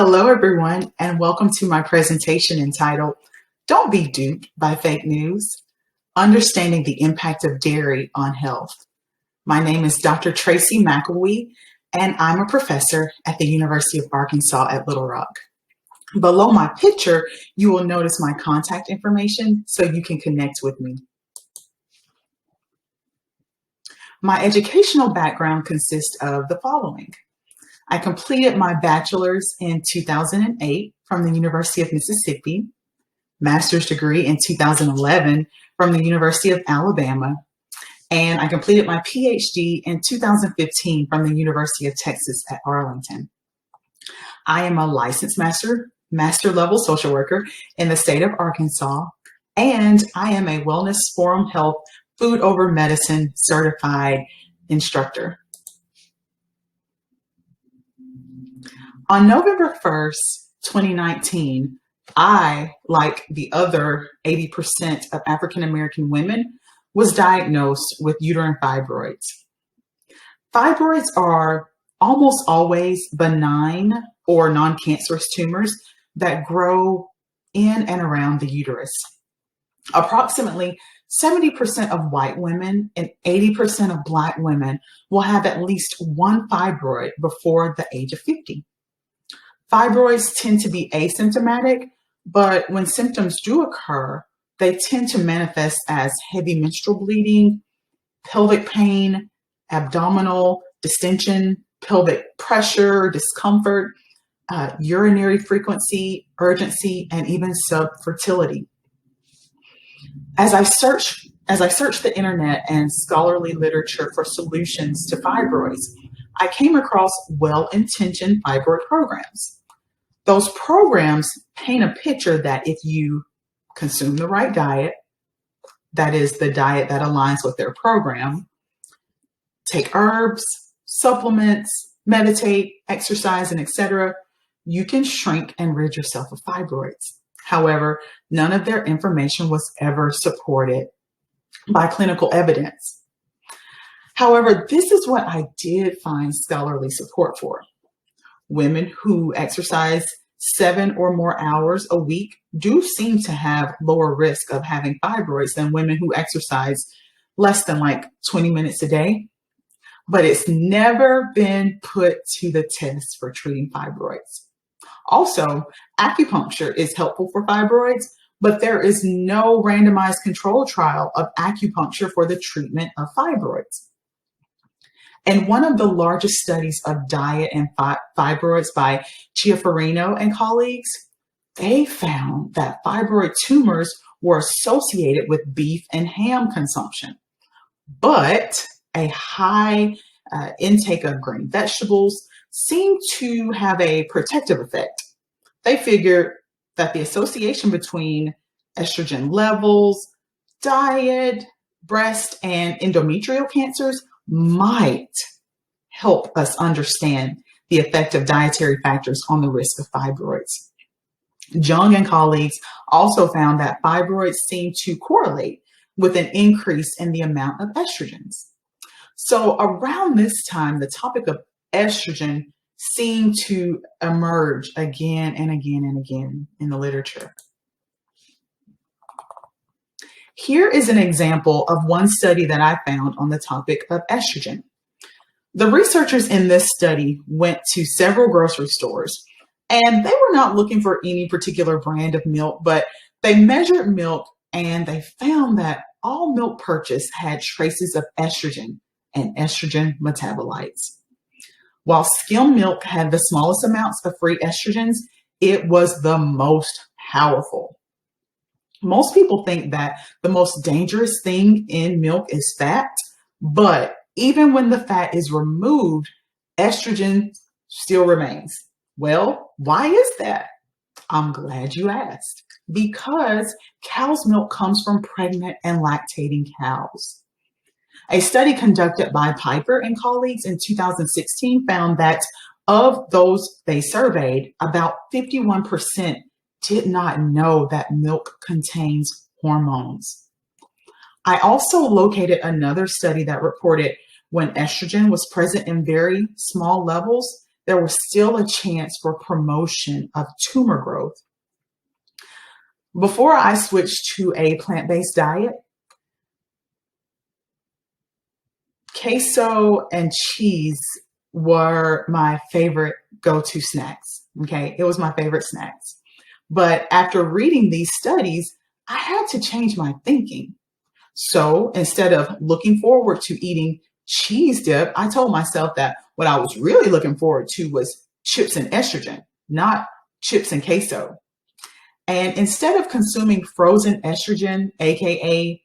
Hello, everyone, and welcome to my presentation entitled, Don't Be Duped by Fake News, Understanding the Impact of Dairy on Health. My name is Dr. Tracey McElwee, and I'm a professor at the University of Arkansas at Little Rock. Below my picture, you will notice my contact information so you can connect with me. My educational background consists of the following. I completed my bachelor's in 2008 from the University of Mississippi, master's degree in 2011 from the University of Alabama, and I completed my PhD in 2015 from the University of Texas at Arlington. I am a licensed master level social worker in the state of Arkansas, and I am a Wellness Forum Health Food Over Medicine certified instructor. On November 1st, 2019, I, like the other 80% of African American women, was diagnosed with uterine fibroids. Fibroids are almost always benign or non-cancerous tumors that grow in and around the uterus. Approximately 70% of white women and 80% of Black women will have at least one fibroid before the age of 50. Fibroids tend to be asymptomatic, but when symptoms do occur, they tend to manifest as heavy menstrual bleeding, pelvic pain, abdominal distension, pelvic pressure, discomfort, urinary frequency, urgency, and even subfertility. As I searched the internet and scholarly literature for solutions to fibroids, I came across well-intentioned fibroid programs. Those programs paint a picture that if you consume the right diet, that is the diet that aligns with their program, take herbs, supplements, meditate, exercise, and etc., you can shrink and rid yourself of fibroids. However, none of their information was ever supported by clinical evidence. However, this is what I did find scholarly support for. Women who exercise 7 or more hours a week do seem to have lower risk of having fibroids than women who exercise less than 20 minutes a day. But it's never been put to the test for treating fibroids. Also, acupuncture is helpful for fibroids, but there is no randomized control trial of acupuncture for the treatment of fibroids. In one of the largest studies of diet and fibroids by Chiafarino and colleagues, they found that fibroid tumors were associated with beef and ham consumption, but a high intake of green vegetables seemed to have a protective effect. They figured that the association between estrogen levels, diet, breast, and endometrial cancers might help us understand the effect of dietary factors on the risk of fibroids. Jung and colleagues also found that fibroids seem to correlate with an increase in the amount of estrogens. So around this time, the topic of estrogen seemed to emerge again and again and again in the literature. Here is an example of one study that I found on the topic of estrogen. The researchers in this study went to several grocery stores, and they were not looking for any particular brand of milk, but they measured milk and they found that all milk purchased had traces of estrogen and estrogen metabolites. While skim milk had the smallest amounts of free estrogens, it was the most powerful. Most people think that the most dangerous thing in milk is fat, but even when the fat is removed, estrogen still remains. Well, why is that? I'm glad you asked. Because cow's milk comes from pregnant and lactating cows. A study conducted by Piper and colleagues in 2016 found that of those they surveyed, about 51% did not know that milk contains hormones. I also located another study that reported when estrogen was present in very small levels, there was still a chance for promotion of tumor growth. Before I switched to a plant-based diet, queso and cheese were my favorite go-to snacks. Okay, it was my favorite snacks. But after reading these studies, I had to change my thinking. So instead of looking forward to eating cheese dip, I told myself that what I was really looking forward to was chips and estrogen, not chips and queso. And instead of consuming frozen estrogen, aka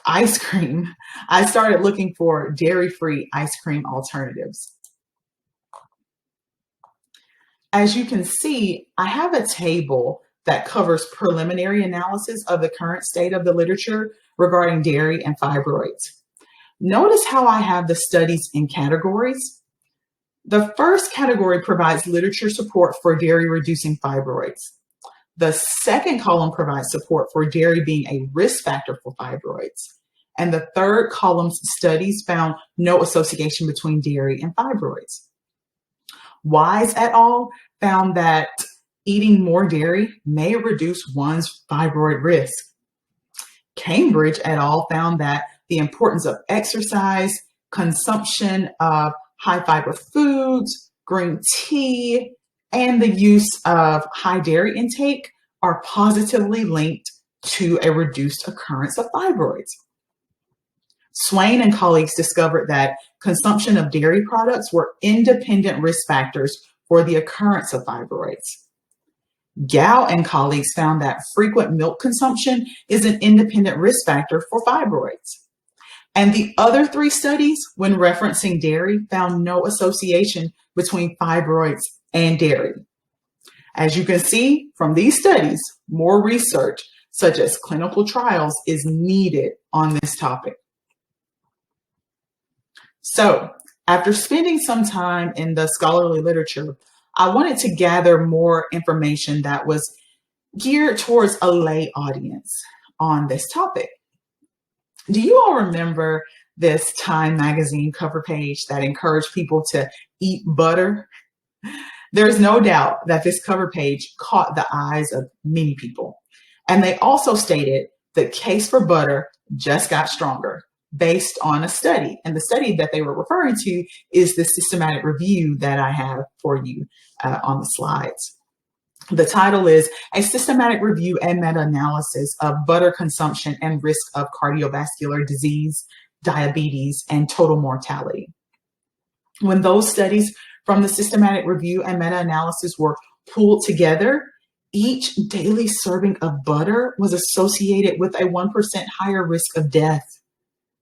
ice cream, I started looking for dairy-free ice cream alternatives. As you can see, I have a table that covers preliminary analysis of the current state of the literature regarding dairy and fibroids. Notice how I have the studies in categories. The first category provides literature support for dairy reducing fibroids. The second column provides support for dairy being a risk factor for fibroids. And the third column's studies found no association between dairy and fibroids. Wise et al. Found that eating more dairy may reduce one's fibroid risk. Cambridge et al. Found that the importance of exercise, consumption of high fiber foods, green tea, and the use of high dairy intake are positively linked to a reduced occurrence of fibroids. Swain and colleagues discovered that consumption of dairy products were independent risk factors for the occurrence of fibroids. Gao and colleagues found that frequent milk consumption is an independent risk factor for fibroids. And the other three studies, when referencing dairy, found no association between fibroids and dairy. As you can see from these studies, more research, such as clinical trials, is needed on this topic. So, after spending some time in the scholarly literature, I wanted to gather more information that was geared towards a lay audience on this topic. Do you all remember this Time magazine cover page that encouraged people to eat butter? There's no doubt that this cover page caught the eyes of many people. And they also stated the case for butter just got stronger based on a study. And the study that they were referring to is the systematic review that I have for you on the slides. The title is A Systematic Review and Meta-Analysis of Butter Consumption and Risk of Cardiovascular Disease, Diabetes, and Total Mortality. When those studies from the systematic review and meta-analysis were pulled together, each daily serving of butter was associated with a 1% higher risk of death.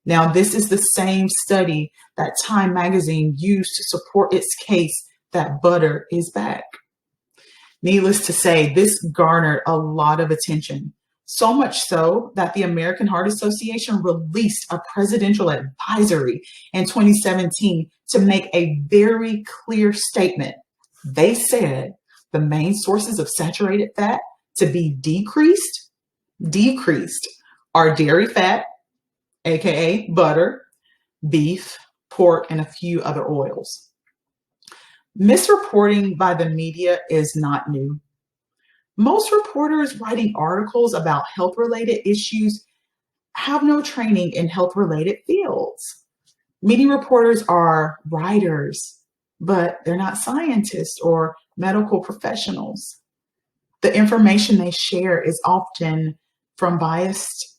Now, this is the same study that Time magazine used to support its case that butter is back. Needless to say, this garnered a lot of attention, so much so that the American Heart Association released a presidential advisory in 2017 to make a very clear statement. They said the main sources of saturated fat to be decreased are dairy fat, aka butter, beef, pork, and a few other oils. Misreporting by the media is not new. Most reporters writing articles about health-related issues have no training in health-related fields. Many reporters are writers, but they're not scientists or medical professionals. The information they share is often from biased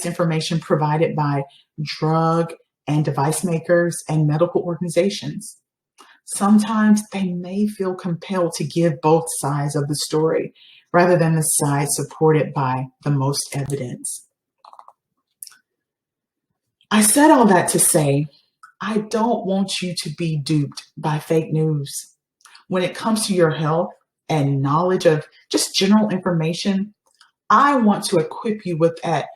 information provided by drug and device makers and medical organizations. Sometimes they may feel compelled to give both sides of the story rather than the side supported by the most evidence. I said all that to say, I don't want you to be duped by fake news. When it comes to your health and knowledge of just general information, I want to equip you with at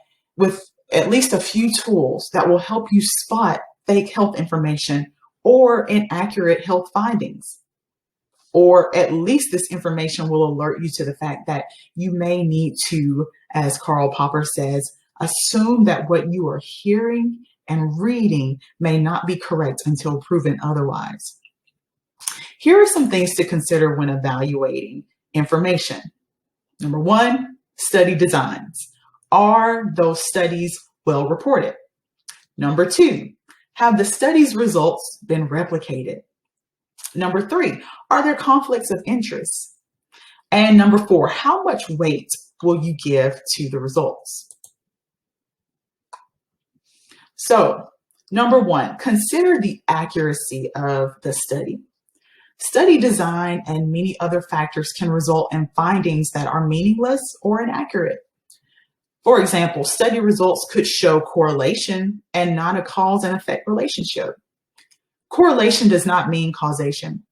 least a few tools that will help you spot fake health information or inaccurate health findings. Or at least this information will alert you to the fact that you may need to, as Karl Popper says, assume that what you are hearing and reading may not be correct until proven otherwise. Here are some things to consider when evaluating information. Number one, study designs. Are those studies well reported? Number two, have the study's results been replicated? Number three, are there conflicts of interest? And number four, how much weight will you give to the results? So, number one, consider the accuracy of the study. Study design and many other factors can result in findings that are meaningless or inaccurate. For example, study results could show correlation and not a cause and effect relationship. Correlation does not mean causation.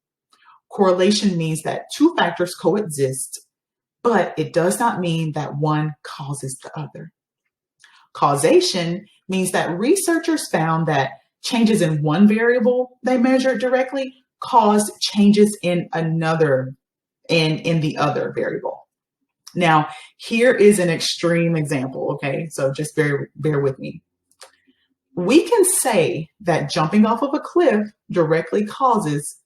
Correlation means that two factors coexist, but it does not mean that one causes the other. Causation means that researchers found that changes in one variable they measured directly caused changes in another in the other variable. Now, here is an extreme example, okay? So just bear with me. We can say that jumping off of a cliff directly causes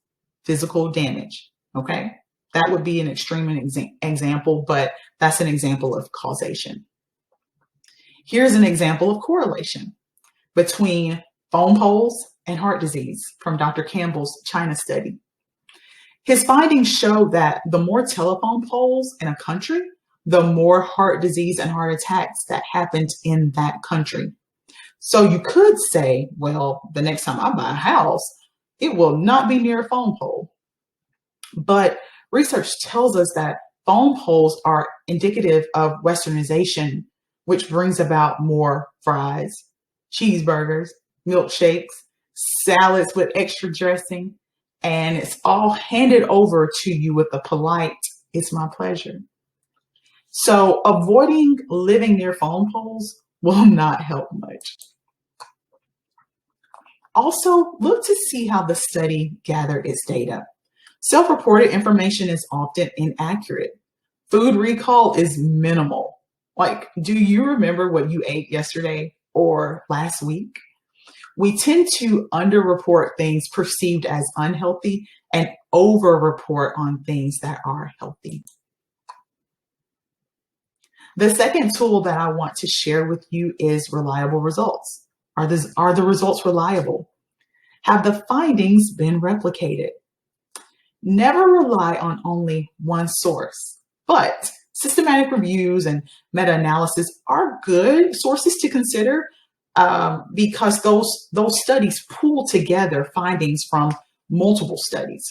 physical damage, okay? That would be an extreme example, but that's an example of causation. Here's an example of correlation between phone poles and heart disease from Dr. Campbell's China study. His findings show that the more telephone poles in a country, the more heart disease and heart attacks that happened in that country. So you could say, well, the next time I buy a house, it will not be near a phone pole. But research tells us that phone poles are indicative of westernization, which brings about more fries, cheeseburgers, milkshakes, salads with extra dressing, and it's all handed over to you with a polite, "It's my pleasure." So avoiding living near phone poles will not help much. Also, look to see how the study gathered its data. Self-reported information is often inaccurate. Food recall is minimal. Like, do you remember what you ate yesterday or last week? We tend to underreport things perceived as unhealthy and overreport on things that are healthy. The second tool that I want to share with you is reliable results. Are the results reliable? Have the findings been replicated? Never rely on only one source, but systematic reviews and meta-analysis are good sources to consider because those studies pool together findings from multiple studies.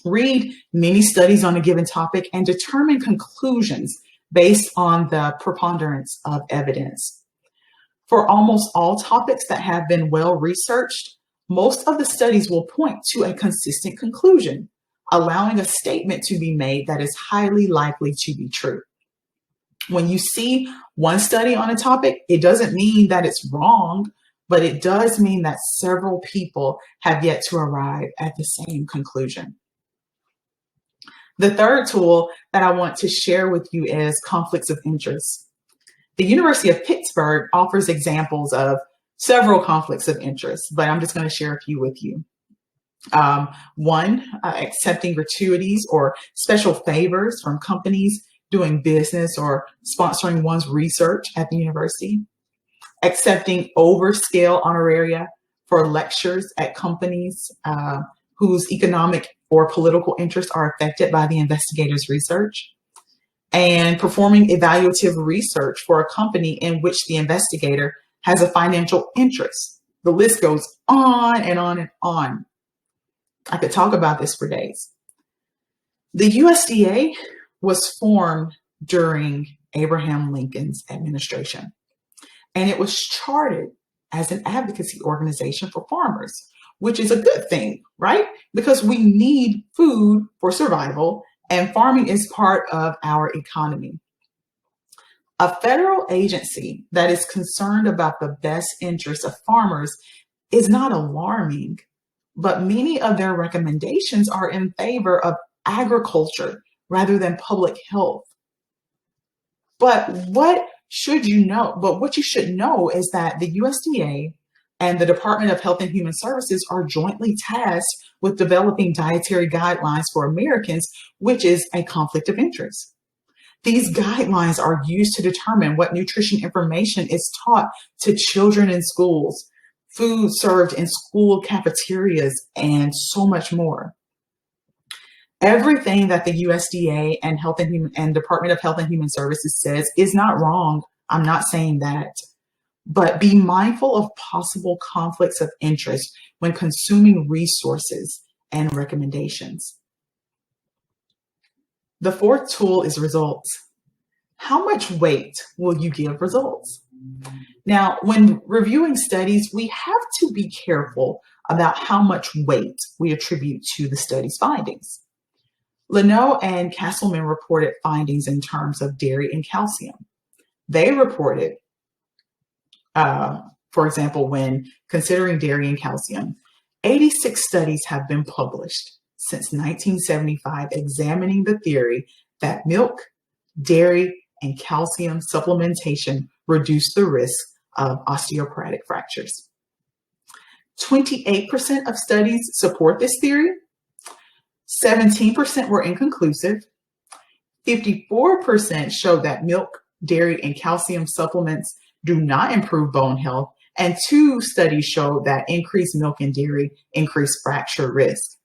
Read many studies on a given topic and determine conclusions based on the preponderance of evidence. For almost all topics that have been well researched, most of the studies will point to a consistent conclusion, allowing a statement to be made that is highly likely to be true. When you see one study on a topic, it doesn't mean that it's wrong, but it does mean that several people have yet to arrive at the same conclusion. The third tool that I want to share with you is conflicts of interest. The University of Pittsburgh offers examples of several conflicts of interest, but I'm just going to share a few with you. One, accepting gratuities or special favors from companies doing business or sponsoring one's research at the university. Accepting overscale honoraria for lectures at companies whose economic or political interests are affected by the investigator's research. And performing evaluative research for a company in which the investigator has a financial interest. The list goes on and on and on. I could talk about this for days. The USDA was formed during Abraham Lincoln's administration, and it was chartered as an advocacy organization for farmers, which is a good thing, right? Because we need food for survival, and farming is part of our economy. A federal agency that is concerned about the best interests of farmers is not alarming, but many of their recommendations are in favor of agriculture rather than public health. But what you should know is that the USDA and the Department of Health and Human Services are jointly tasked with developing dietary guidelines for Americans, which is a conflict of interest. These guidelines are used to determine what nutrition information is taught to children in schools, food served in school cafeterias, and so much more. Everything that the USDA and Department of Health and Human Services says is not wrong. I'm not saying that. But be mindful of possible conflicts of interest when consuming resources and recommendations. The fourth tool is results. How much weight will you give results? Now, when reviewing studies, we have to be careful about how much weight we attribute to the study's findings. Leno and Castleman reported findings in terms of dairy and calcium. They reported, for example, when considering dairy and calcium, 86 studies have been published since 1975 examining the theory that milk, dairy, and calcium supplementation reduce the risk of osteoporotic fractures. 28% of studies support this theory. 17% were inconclusive. 54% showed that milk, dairy, and calcium supplements do not improve bone health, and 2 studies showed that increased milk and dairy increase fracture risk.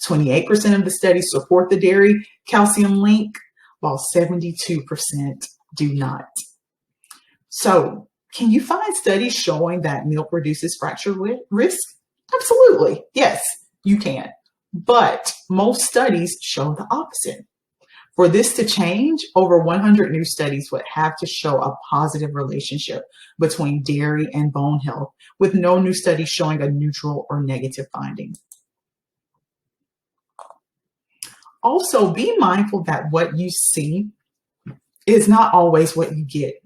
28% of the studies support the dairy calcium link, while 72% do not. So, can you find studies showing that milk reduces fracture risk? Absolutely, yes, you can. But most studies show the opposite. For this to change, over 100 new studies would have to show a positive relationship between dairy and bone health, with no new studies showing a neutral or negative finding. Also, be mindful that what you see is not always what you get.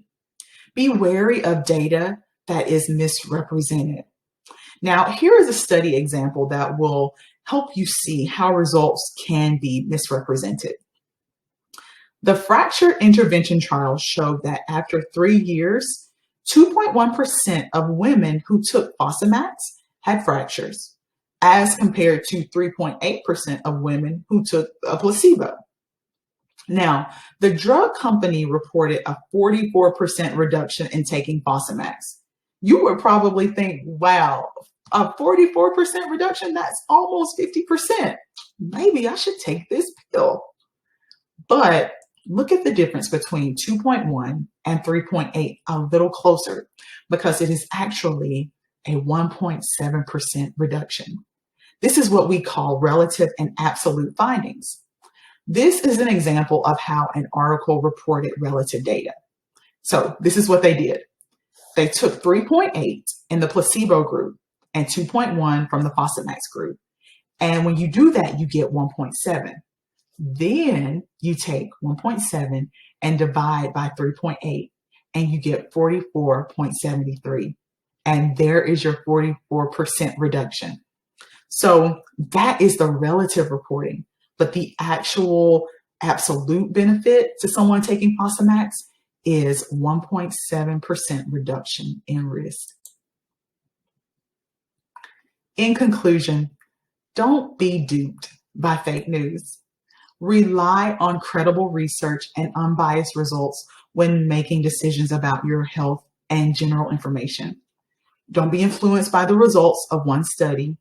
Be wary of data that is misrepresented. Now, here is a study example that will help you see how results can be misrepresented. The fracture intervention trial showed that after 3 years, 2.1% of women who took Fosamax had fractures, as compared to 3.8% of women who took a placebo. Now, the drug company reported a 44% reduction in taking Fosamax. You would probably think, wow, a 44% reduction, that's almost 50%. Maybe I should take this pill. But look at the difference between 2.1 and 3.8 a little closer, because it is actually a 1.7% reduction. This is what we call relative and absolute findings. This is an example of how an article reported relative data. So this is what they did. They took 3.8 in the placebo group and 2.1 from the Fosamax group. And when you do that, you get 1.7. Then you take 1.7 and divide by 3.8, and you get 44.73. And there is your 44% reduction. So that is the relative reporting. But the actual absolute benefit to someone taking Fosamax is 1.7% reduction in risk. In conclusion, don't be duped by fake news. Rely on credible research and unbiased results when making decisions about your health and general information. Don't be influenced by the results of one study.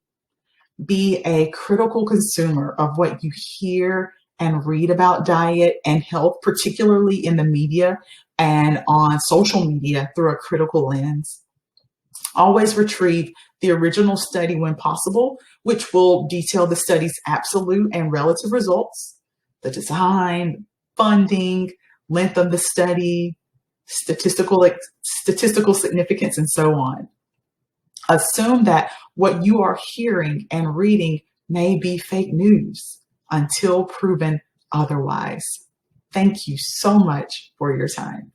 Be a critical consumer of what you hear and read about diet and health, particularly in the media and on social media, through a critical lens. Always retrieve the original study when possible, which will detail the study's absolute and relative results, the design, funding, length of the study, statistical significance, and so on. Assume that what you are hearing and reading may be fake news until proven otherwise. Thank you so much for your time.